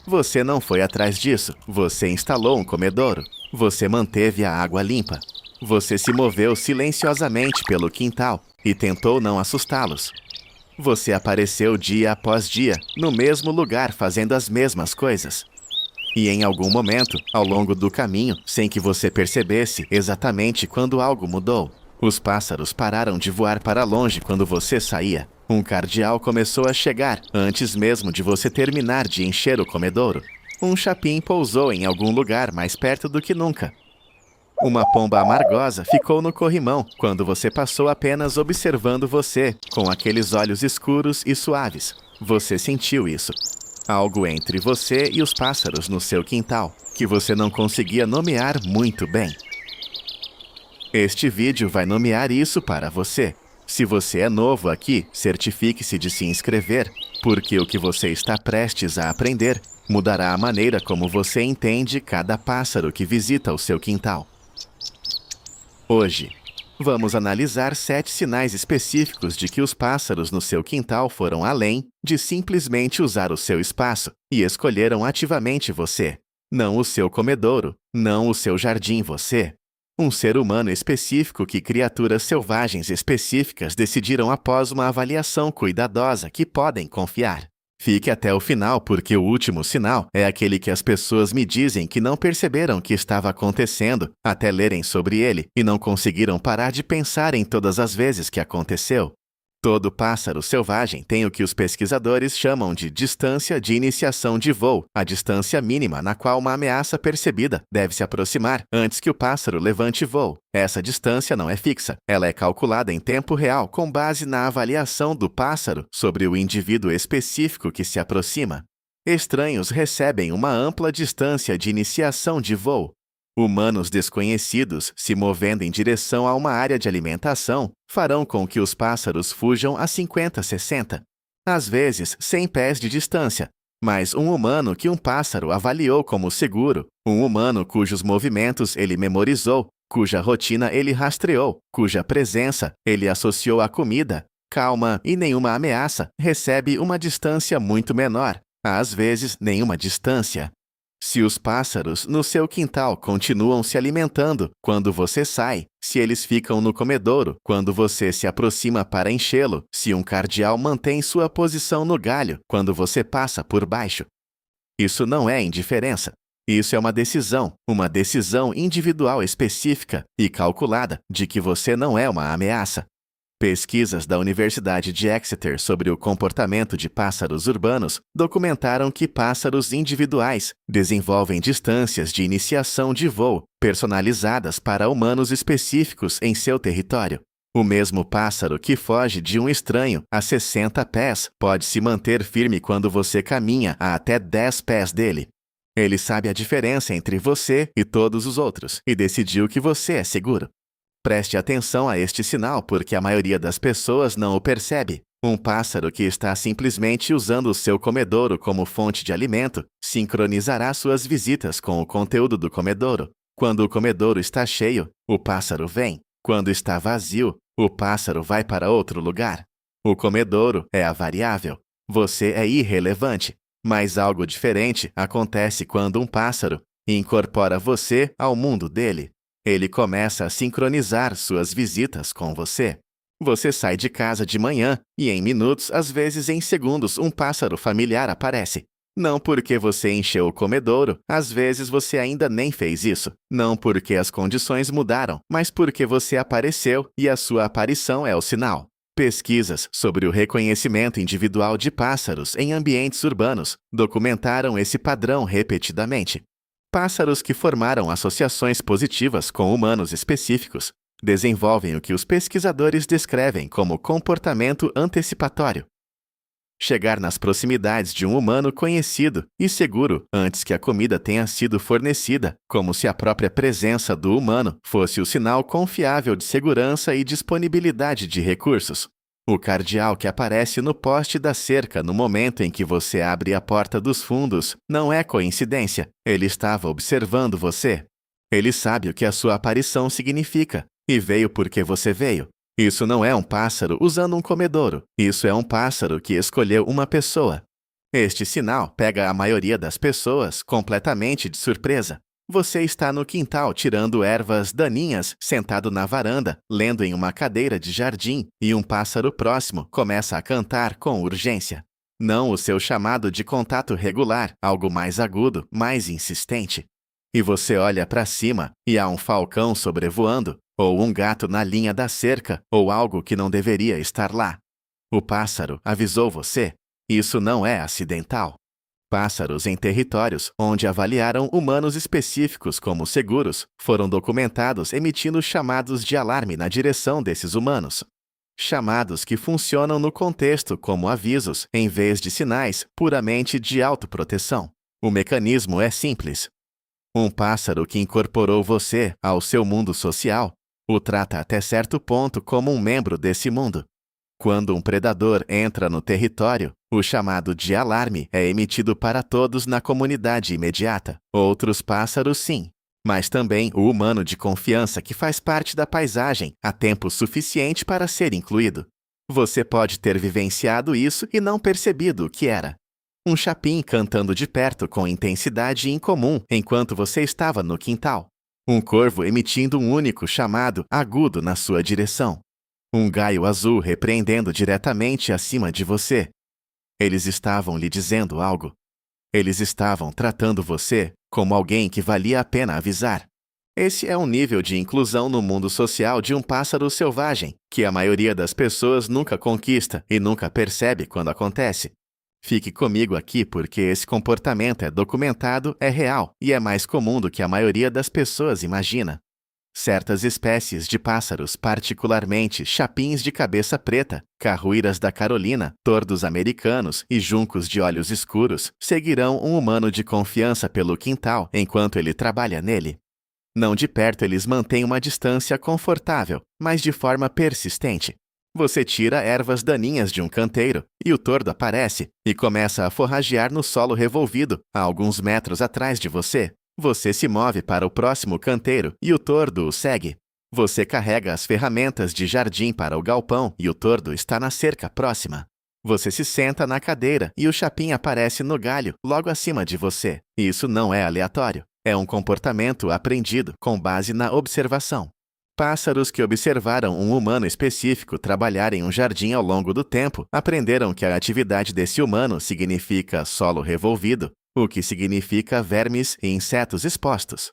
Você não foi atrás disso. Você instalou um comedouro. Você manteve a água limpa. Você se moveu silenciosamente pelo quintal e tentou não assustá-los. Você apareceu dia após dia, no mesmo lugar, fazendo as mesmas coisas. E em algum momento, ao longo do caminho, sem que você percebesse exatamente quando algo mudou, os pássaros pararam de voar para longe quando você saía. Um cardeal começou a chegar antes mesmo de você terminar de encher o comedouro. Um chapim pousou em algum lugar mais perto do que nunca. Uma pomba amargosa ficou no corrimão quando você passou apenas observando você, com aqueles olhos escuros e suaves. Você sentiu isso. Algo entre você e os pássaros no seu quintal, que você não conseguia nomear muito bem. Este vídeo vai nomear isso para você. Se você é novo aqui, certifique-se de se inscrever, porque o que você está prestes a aprender mudará a maneira como você entende cada pássaro que visita o seu quintal. Hoje, vamos analisar 7 sinais específicos de que os pássaros no seu quintal foram além de simplesmente usar o seu espaço e escolheram ativamente você. Não o seu comedouro, não o seu jardim você. Um ser humano específico que criaturas selvagens específicas decidiram após uma avaliação cuidadosa que podem confiar. Fique até o final porque o último sinal é aquele que as pessoas me dizem que não perceberam que estava acontecendo até lerem sobre ele e não conseguiram parar de pensar em todas as vezes que aconteceu. Todo pássaro selvagem tem o que os pesquisadores chamam de distância de iniciação de voo, a distância mínima na qual uma ameaça percebida deve se aproximar antes que o pássaro levante voo. Essa distância não é fixa, ela é calculada em tempo real com base na avaliação do pássaro sobre o indivíduo específico que se aproxima. Estranhos recebem uma ampla distância de iniciação de voo. Humanos desconhecidos se movendo em direção a uma área de alimentação farão com que os pássaros fujam a 50, 60, às vezes 100 pés de distância. Mas um humano que um pássaro avaliou como seguro, um humano cujos movimentos ele memorizou, cuja rotina ele rastreou, cuja presença ele associou à comida, calma e nenhuma ameaça, recebe uma distância muito menor, às vezes nenhuma distância. Se os pássaros no seu quintal continuam se alimentando quando você sai, se eles ficam no comedouro quando você se aproxima para enchê-lo, se um cardeal mantém sua posição no galho quando você passa por baixo. Isso não é indiferença. Isso é uma decisão individual específica e calculada de que você não é uma ameaça. Pesquisas da Universidade de Exeter sobre o comportamento de pássaros urbanos documentaram que pássaros individuais desenvolvem distâncias de iniciação de voo personalizadas para humanos específicos em seu território. O mesmo pássaro que foge de um estranho a 60 pés pode se manter firme quando você caminha a até 10 pés dele. Ele sabe a diferença entre você e todos os outros e decidiu que você é seguro. Preste atenção a este sinal porque a maioria das pessoas não o percebe. Um pássaro que está simplesmente usando o seu comedouro como fonte de alimento sincronizará suas visitas com o conteúdo do comedouro. Quando o comedouro está cheio, o pássaro vem. Quando está vazio, o pássaro vai para outro lugar. O comedouro é a variável. Você é irrelevante. Mas algo diferente acontece quando um pássaro incorpora você ao mundo dele. Ele começa a sincronizar suas visitas com você. Você sai de casa de manhã e em minutos, às vezes em segundos, um pássaro familiar aparece. Não porque você encheu o comedouro, às vezes você ainda nem fez isso. Não porque as condições mudaram, mas porque você apareceu e a sua aparição é o sinal. Pesquisas sobre o reconhecimento individual de pássaros em ambientes urbanos documentaram esse padrão repetidamente. Pássaros que formaram associações positivas com humanos específicos desenvolvem o que os pesquisadores descrevem como comportamento antecipatório. Chegar nas proximidades de um humano conhecido e seguro antes que a comida tenha sido fornecida, como se a própria presença do humano fosse o sinal confiável de segurança e disponibilidade de recursos. O cardeal que aparece no poste da cerca no momento em que você abre a porta dos fundos não é coincidência. Ele estava observando você. Ele sabe o que a sua aparição significa e veio porque você veio. Isso não é um pássaro usando um comedouro. Isso é um pássaro que escolheu uma pessoa. Este sinal pega a maioria das pessoas completamente de surpresa. Você está no quintal tirando ervas daninhas, sentado na varanda, lendo em uma cadeira de jardim, e um pássaro próximo começa a cantar com urgência. Não o seu chamado de contato regular, algo mais agudo, mais insistente. E você olha para cima e há um falcão sobrevoando, ou um gato na linha da cerca, ou algo que não deveria estar lá. O pássaro avisou você. Isso não é acidental. Pássaros em territórios onde avaliaram humanos específicos como seguros foram documentados emitindo chamados de alarme na direção desses humanos. Chamados que funcionam no contexto como avisos em vez de sinais puramente de autoproteção. O mecanismo é simples. Um pássaro que incorporou você ao seu mundo social o trata até certo ponto como um membro desse mundo. Quando um predador entra no território, o chamado de alarme é emitido para todos na comunidade imediata. Outros pássaros, sim, mas também o humano de confiança que faz parte da paisagem há tempo suficiente para ser incluído. Você pode ter vivenciado isso e não percebido o que era. Um chapim cantando de perto com intensidade incomum enquanto você estava no quintal. Um corvo emitindo um único chamado agudo na sua direção. Um gaio azul repreendendo diretamente acima de você. Eles estavam lhe dizendo algo. Eles estavam tratando você como alguém que valia a pena avisar. Esse é um nível de inclusão no mundo social de um pássaro selvagem, que a maioria das pessoas nunca conquista e nunca percebe quando acontece. Fique comigo aqui porque esse comportamento é documentado, é real e é mais comum do que a maioria das pessoas imagina. Certas espécies de pássaros, particularmente chapins de cabeça preta, carruíras da Carolina, tordos americanos e juncos de olhos escuros, seguirão um humano de confiança pelo quintal enquanto ele trabalha nele. Não de perto eles mantêm uma distância confortável, mas de forma persistente. Você tira ervas daninhas de um canteiro e o tordo aparece e começa a forragear no solo revolvido a alguns metros atrás de você. Você se move para o próximo canteiro e o tordo o segue. Você carrega as ferramentas de jardim para o galpão e o tordo está na cerca próxima. Você se senta na cadeira e o chapim aparece no galho logo acima de você. Isso não é aleatório. É um comportamento aprendido com base na observação. Pássaros que observaram um humano específico trabalhar em um jardim ao longo do tempo aprenderam que a atividade desse humano significa solo revolvido, o que significa vermes e insetos expostos.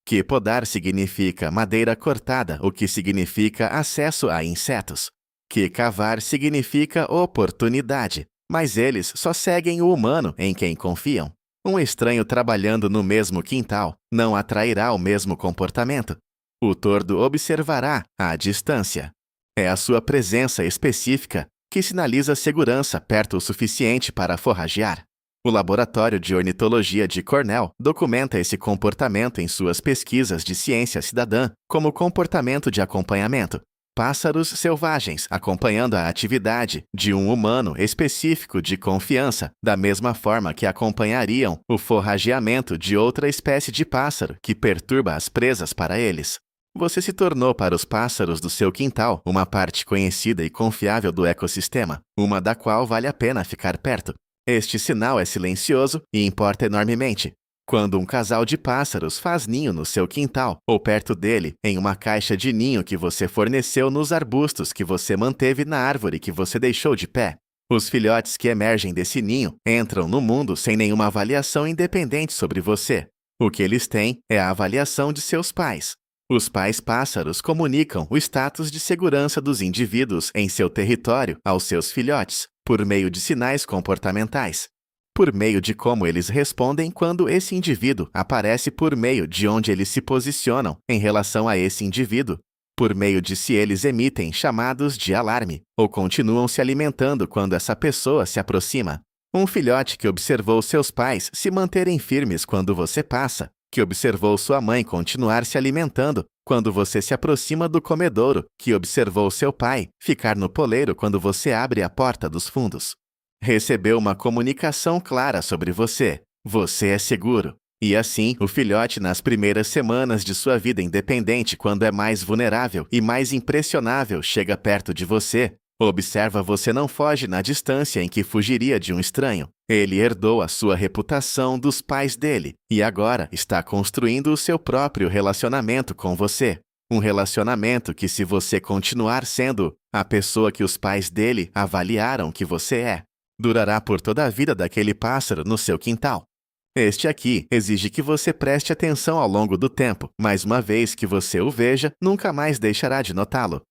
Que podar significa madeira cortada, o que significa acesso a insetos. Que cavar significa oportunidade, mas eles só seguem o humano em quem confiam. Um estranho trabalhando no mesmo quintal não atrairá o mesmo comportamento. O tordo observará à distância. É a sua presença específica que sinaliza segurança perto o suficiente para forragear. O Laboratório de Ornitologia de Cornell documenta esse comportamento em suas pesquisas de ciência cidadã como comportamento de acompanhamento. Pássaros selvagens acompanhando a atividade de um humano específico de confiança, da mesma forma que acompanhariam o forrageamento de outra espécie de pássaro que perturba as presas para eles. Você se tornou para os pássaros do seu quintal uma parte conhecida e confiável do ecossistema, uma da qual vale a pena ficar perto. Este sinal é silencioso e importa enormemente. Quando um casal de pássaros faz ninho no seu quintal ou perto dele, em uma caixa de ninho que você forneceu nos arbustos que você manteve na árvore que você deixou de pé, os filhotes que emergem desse ninho entram no mundo sem nenhuma avaliação independente sobre você. O que eles têm é a avaliação de seus pais. Os pais pássaros comunicam o status de segurança dos indivíduos em seu território aos seus filhotes, por meio de sinais comportamentais. Por meio de como eles respondem quando esse indivíduo aparece, por meio de onde eles se posicionam em relação a esse indivíduo, por meio de se eles emitem chamados de alarme ou continuam se alimentando quando essa pessoa se aproxima. Um filhote que observou seus pais se manterem firmes quando você passa, que observou sua mãe continuar se alimentando quando você se aproxima do comedouro, que observou seu pai ficar no poleiro quando você abre a porta dos fundos. Recebeu uma comunicação clara sobre você. Você é seguro. E assim, o filhote nas primeiras semanas de sua vida independente, quando é mais vulnerável e mais impressionável, chega perto de você, observa você não foge na distância em que fugiria de um estranho. Ele herdou a sua reputação dos pais dele e agora está construindo o seu próprio relacionamento com você. Um relacionamento que, se você continuar sendo a pessoa que os pais dele avaliaram que você é, durará por toda a vida daquele pássaro no seu quintal. Este aqui exige que você preste atenção ao longo do tempo, mas uma vez que você o veja, nunca mais deixará de notá-lo.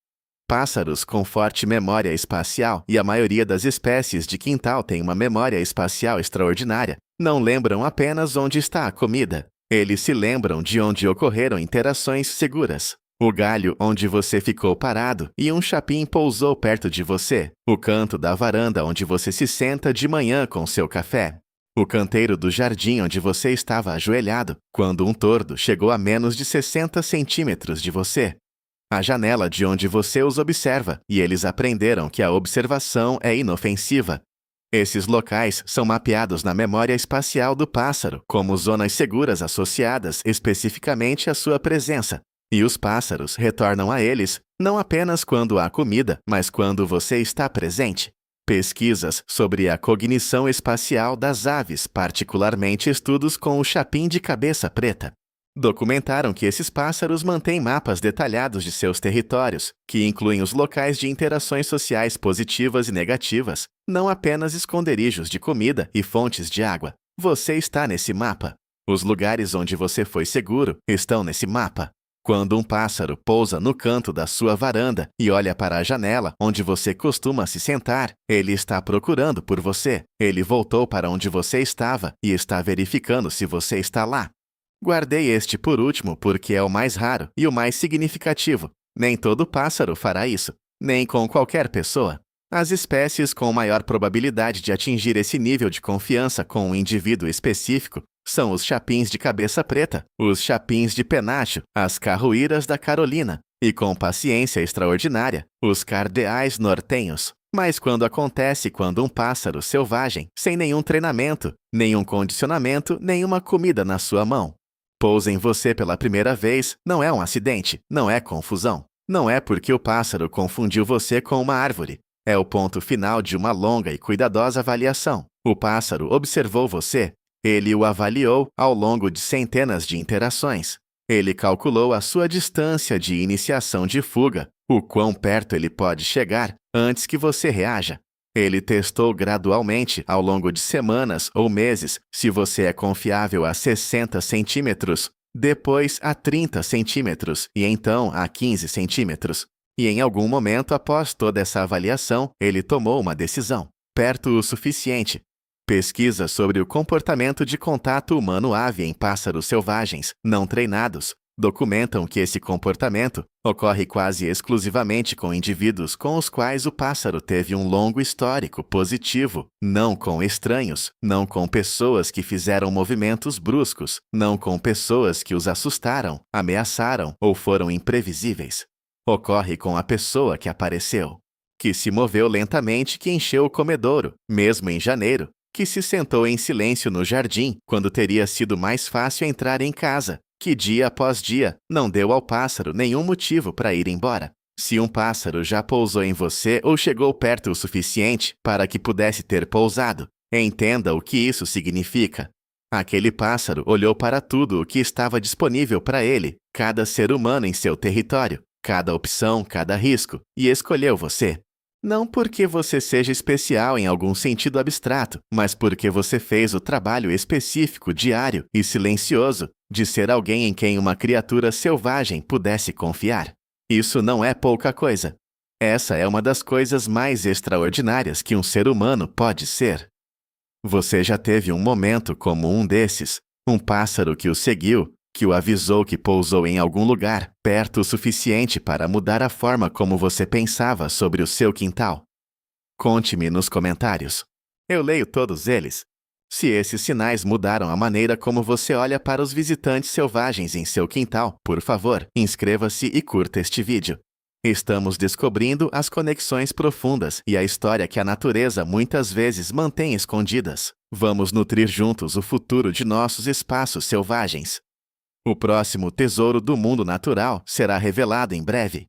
Pássaros com forte memória espacial, e a maioria das espécies de quintal tem uma memória espacial extraordinária, não lembram apenas onde está a comida. Eles se lembram de onde ocorreram interações seguras. O galho onde você ficou parado e um chapim pousou perto de você. O canto da varanda onde você se senta de manhã com seu café. O canteiro do jardim onde você estava ajoelhado quando um tordo chegou a menos de 60 centímetros de você. A janela de onde você os observa, e eles aprenderam que a observação é inofensiva. Esses locais são mapeados na memória espacial do pássaro como zonas seguras associadas especificamente à sua presença. E os pássaros retornam a eles, não apenas quando há comida, mas quando você está presente. Pesquisas sobre a cognição espacial das aves, particularmente estudos com o chapim de cabeça preta, documentaram que esses pássaros mantêm mapas detalhados de seus territórios, que incluem os locais de interações sociais positivas e negativas, não apenas esconderijos de comida e fontes de água. Você está nesse mapa. Os lugares onde você foi seguro estão nesse mapa. Quando um pássaro pousa no canto da sua varanda e olha para a janela onde você costuma se sentar, ele está procurando por você. Ele voltou para onde você estava e está verificando se você está lá. Guardei este por último porque é o mais raro e o mais significativo. Nem todo pássaro fará isso, nem com qualquer pessoa. As espécies com maior probabilidade de atingir esse nível de confiança com um indivíduo específico são os chapins de cabeça preta, os chapins de penacho, as carroíras da Carolina e, com paciência extraordinária, os cardeais nortenhos. Mas quando acontece quando um pássaro selvagem, sem nenhum treinamento, nenhum condicionamento, nenhuma comida na sua mão, pousa em você pela primeira vez, não é um acidente, não é confusão. Não é porque o pássaro confundiu você com uma árvore. É o ponto final de uma longa e cuidadosa avaliação. O pássaro observou você. Ele o avaliou ao longo de centenas de interações. Ele calculou a sua distância de iniciação de fuga, o quão perto ele pode chegar antes que você reaja. Ele testou gradualmente, ao longo de semanas ou meses, se você é confiável a 60 centímetros, depois a 30 centímetros e então a 15 centímetros. E em algum momento após toda essa avaliação, ele tomou uma decisão. Perto o suficiente. Pesquisas sobre o comportamento de contato humano-ave em pássaros selvagens, não treinados, documentam que esse comportamento ocorre quase exclusivamente com indivíduos com os quais o pássaro teve um longo histórico positivo, não com estranhos, não com pessoas que fizeram movimentos bruscos, não com pessoas que os assustaram, ameaçaram ou foram imprevisíveis. Ocorre com a pessoa que apareceu, que se moveu lentamente, que encheu o comedouro, mesmo em janeiro, que se sentou em silêncio no jardim quando teria sido mais fácil entrar em casa, que dia após dia não deu ao pássaro nenhum motivo para ir embora. Se um pássaro já pousou em você ou chegou perto o suficiente para que pudesse ter pousado, entenda o que isso significa. Aquele pássaro olhou para tudo o que estava disponível para ele, cada ser humano em seu território, cada opção, cada risco, e escolheu você. Não porque você seja especial em algum sentido abstrato, mas porque você fez o trabalho específico, diário e silencioso de ser alguém em quem uma criatura selvagem pudesse confiar. Isso não é pouca coisa. Essa é uma das coisas mais extraordinárias que um ser humano pode ser. Você já teve um momento como um desses, um pássaro que o seguiu, que o avisou que pousou em algum lugar, perto o suficiente para mudar a forma como você pensava sobre o seu quintal? Conte-me nos comentários. Eu leio todos eles. Se esses sinais mudaram a maneira como você olha para os visitantes selvagens em seu quintal, por favor, inscreva-se e curta este vídeo. Estamos descobrindo as conexões profundas e a história que a natureza muitas vezes mantém escondidas. Vamos nutrir juntos o futuro de nossos espaços selvagens. O próximo tesouro do mundo natural será revelado em breve.